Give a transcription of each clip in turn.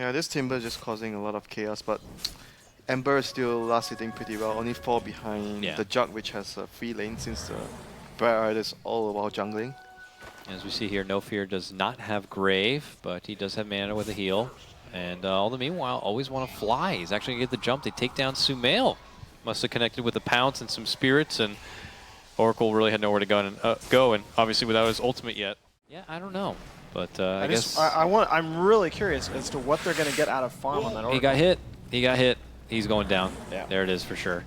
Yeah, this Timber is just causing a lot of chaos, but Ember is still last hitting pretty well, only 4 behind the Jug, which has a free lane since the Bright is all about jungling. As we see here, No Fear does not have Grave, but he does have mana with a heal. And all the meanwhile, always want to fly. He's actually going to get the jump. They take down SumaiL. Must have connected with the Pounce and some spirits, and Oracle really had nowhere to go, and obviously without his ultimate yet. Yeah, I don't know. But I guess I'm really curious as to what they're going to get out of farm on that Oracle. He got hit. He got hit. He's going down. Yeah. There it is for sure.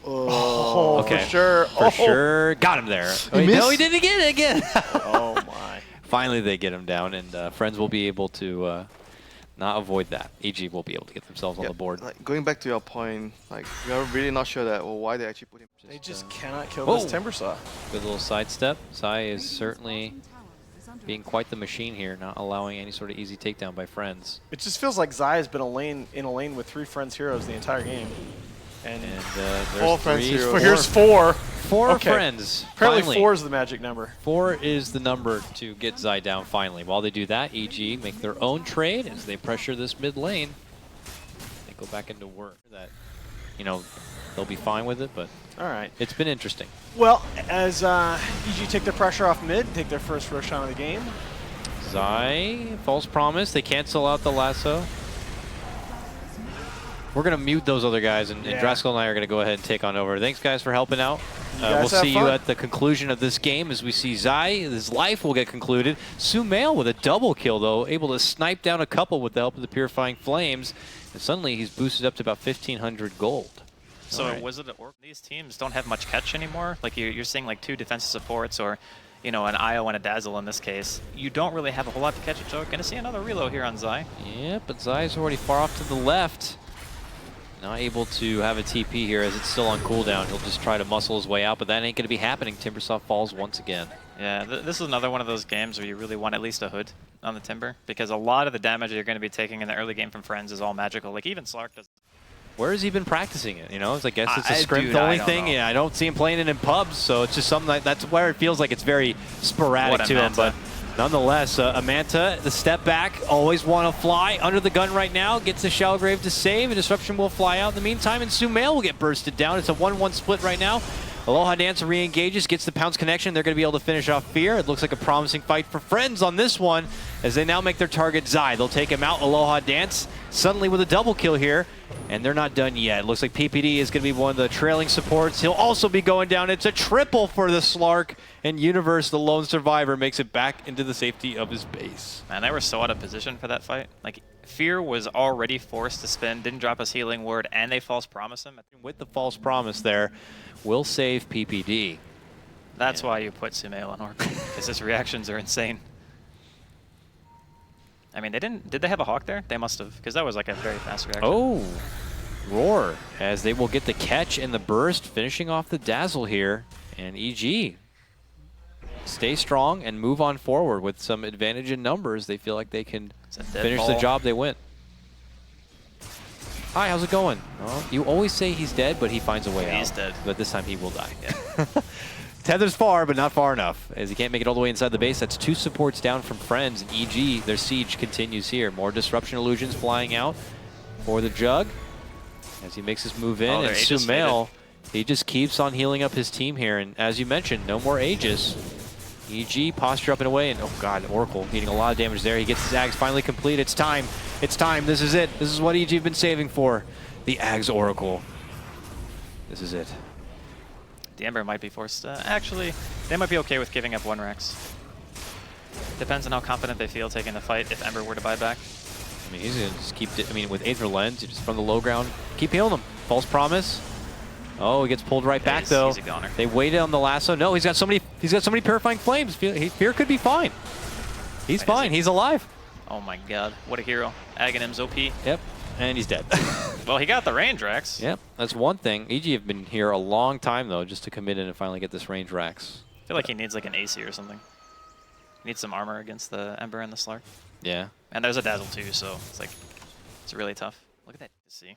Oh, okay. For sure. For sure. Got him there. Wait, no, he didn't get it again. Oh, my. Finally, they get him down, and Friends will be able to not avoid that. EG will be able to get themselves on the board. Like, going back to your point, like, we are really not sure that why they actually put him. They just cannot kill this Timbersaw. Good little sidestep. Zai is certainly being quite the machine here, not allowing any sort of easy takedown by Friends. It just feels like Zai has been in a lane with 3 Friends heroes the entire game. And there's Friends heroes. Well, here's 4. 4 Friends. Apparently finally. 4 is the magic number. 4 is the number to get Zai down finally. While they do that, EG make their own trade as they pressure this mid lane. They go back into work. That, you know, they'll be fine with it, but all right, it's been interesting. Well, as EG take the pressure off mid, take their first shot of the game. Zai, false promise. They cancel out the lasso. We're going to mute those other guys, and Draskell and I are going to go ahead and take on over. Thanks, guys, for helping out. We'll see you at the conclusion of this game as we see Zai, his life will get concluded. SumaiL with a double kill, though, able to snipe down a couple with the help of the Purifying Flames. And suddenly he's boosted up to about 1,500 gold. So was it these teams don't have much catch anymore? Like you're seeing like 2 defensive supports or, you know, an IO and a Dazzle in this case. You don't really have a whole lot to catch it, so we're going to see another reload here on Zai. Yeah, but Zai's already far off to the left. Not able to have a TP here as it's still on cooldown. He'll just try to muscle his way out, but that ain't going to be happening. Timbersaw falls once again. Yeah, this is another one of those games where you really want at least a hood on the Timber, because a lot of the damage you're going to be taking in the early game from Friends is all magical. Like even Slark does. Where has he been practicing it? You know, I guess it's a script only thing. Yeah, I don't see him playing it in pubs, so it's just something that's where it feels like it's very sporadic to him. But nonetheless, Amanta, the step back, always want to fly under the gun right now. Gets the Shellgrave to save, and Disruption will fly out in the meantime, and SumaiL will get bursted down. It's a 1-1 split right now. ALOHADANCE re-engages, gets the Pounce connection. They're going to be able to finish off Fear. It looks like a promising fight for Friends on this one as they now make their target Zai. They'll take him out. ALOHADANCE suddenly with a double kill here, and they're not done yet. It looks like PPD is going to be one of the trailing supports. He'll also be going down. It's a triple for the Slark, and Universe, the lone survivor, makes it back into the safety of his base. Man, they were so out of position for that fight. Like, Fear was already forced to spin, didn't drop his healing word, and they false promise him. With the false promise there, will save PPD. That's why you put SumaiL on Oracle, because his reactions are insane. I mean, did they have a Hawk there? They must have, because that was like a very fast reaction. Oh, Roar, as they will get the catch and the burst, finishing off the Dazzle here. And EG stay strong and move on forward with some advantage in numbers. They feel like they can finish the job they went. Hi, how's it going? Oh, you always say he's dead, but he finds a way out. He's dead. But this time he will die. Yeah. Tether's far, but not far enough, as he can't make it all the way inside the base. That's 2 supports down from Friends, and EG, their siege continues here. More Disruption Illusions flying out for the Jug as he makes his move in, and SumaiL, he just keeps on healing up his team here, and as you mentioned, no more Aegis. EG posture up and away, and oh god, Oracle getting a lot of damage there. He gets his Ags finally complete. It's time. It's time. This is it. This is what EG have been saving for. The Ags Oracle. This is it. The Ember might be forced. Actually, they might be okay with giving up 1 Rex. Depends on how confident they feel taking the fight if Ember were to buy back. I mean, he's going to just keep, I mean, with Aether Lens, just from the low ground, keep healing him. False promise. Oh, he gets pulled right back, though. He's a goner. They waited on the lasso. No, he's got so many Purifying Flames. Fear could be fine. He's fine. He's alive. Oh my god, what a hero. Aghanim's OP. Yep, and he's dead. Well, he got the range Rex. Yep, that's one thing. EG have been here a long time, though, just to commit in and finally get this range Rex. I feel like he needs like an AC or something. He needs some armor against the Ember and the Slark. Yeah. And there's a Dazzle too, so it's like, it's really tough. Look at that DC.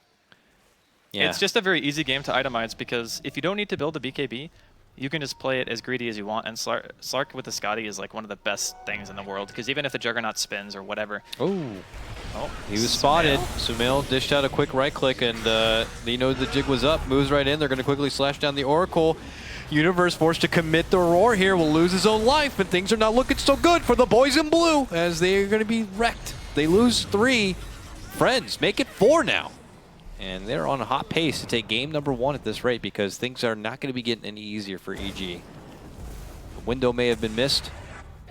Yeah. It's just a very easy game to itemize because if you don't need to build a BKB, you can just play it as greedy as you want, and Slark with the Scotty is like one of the best things in the world, because even if the Juggernaut spins or whatever. Oh, he was spotted. SumaiL dished out a quick right click, and he knows the jig was up, moves right in. They're going to quickly slash down the Oracle. Universe forced to commit the roar here, will lose his own life, and things are not looking so good for the boys in blue as they are going to be wrecked. They lose 3. Friends make it 4 now. And they're on a hot pace to take game number 1 at this rate, because things are not going to be getting any easier for EG. The window may have been missed.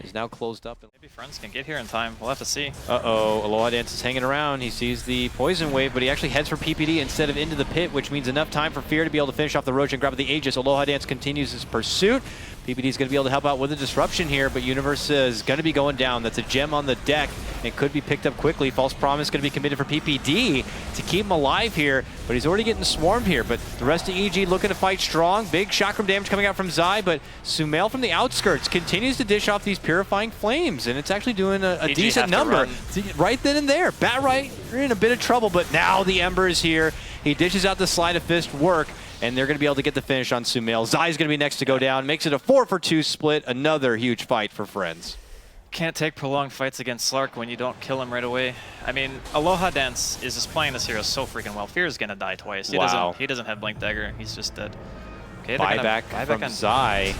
Is now closed up. Maybe Friends can get here in time. We'll have to see. Uh-oh, ALOHADANCE is hanging around. He sees the poison wave, but he actually heads for PPD instead of into the pit, which means enough time for Fear to be able to finish off the Roach and grab the Aegis. ALOHADANCE continues his pursuit. PPD is going to be able to help out with the disruption here, but Universe is going to be going down. That's a gem on the deck and could be picked up quickly. False Promise going to be committed for PPD to keep him alive here, but he's already getting swarmed here. But the rest of EG looking to fight strong. Big chakram damage coming out from Zai, but SumaiL from the outskirts continues to dish off these purifying flames, and it's actually doing a decent number. Right then and there. Batright, you're in a bit of trouble, but now the Ember is here. He dishes out the Sleight of Fist work, and they're going to be able to get the finish on SumaiL. Zai's going to be next to go down. Makes it a 4-for-2 split. Another huge fight for Friends. Can't take prolonged fights against Slark when you don't kill him right away. I mean, ALOHADANCE is just playing this hero so freaking well. Fear is going to die twice. He doesn't have Blink Dagger. He's just dead. Okay, buyback from Zai.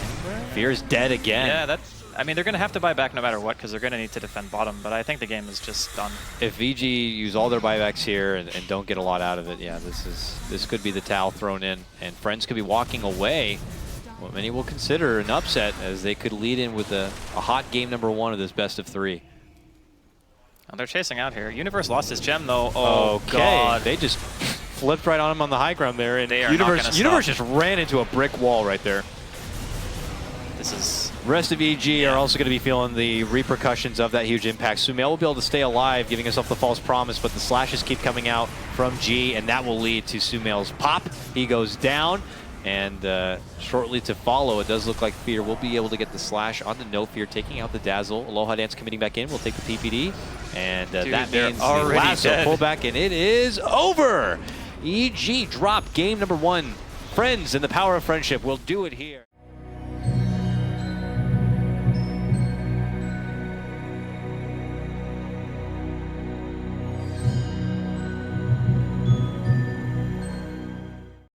Fear's dead again. Yeah, I mean, they're going to have to buy back no matter what, because they're going to need to defend bottom, but I think the game is just done. If EG use all their buybacks here and don't get a lot out of it, yeah, this could be the towel thrown in, and Friends could be walking away. What many will consider an upset, as they could lead in with a hot game number 1 of this best of 3. Oh, they're chasing out here. Universe lost his gem, though. Oh, God. They just flipped right on him on the high ground there, and Universe just ran into a brick wall right there. This is... Rest of EG are also going to be feeling the repercussions of that huge impact. SumaiL will be able to stay alive, giving himself the false promise, but the slashes keep coming out from G, and that will lead to SumaiL's pop. He goes down, and shortly to follow, it does look like Fear will be able to get the slash onto No Fear, taking out the Dazzle. ALOHADANCE committing back in, will take the PPD, and that means the lasso pullback, and it is over! EG drop game number 1. Friends and the power of friendship will do it here.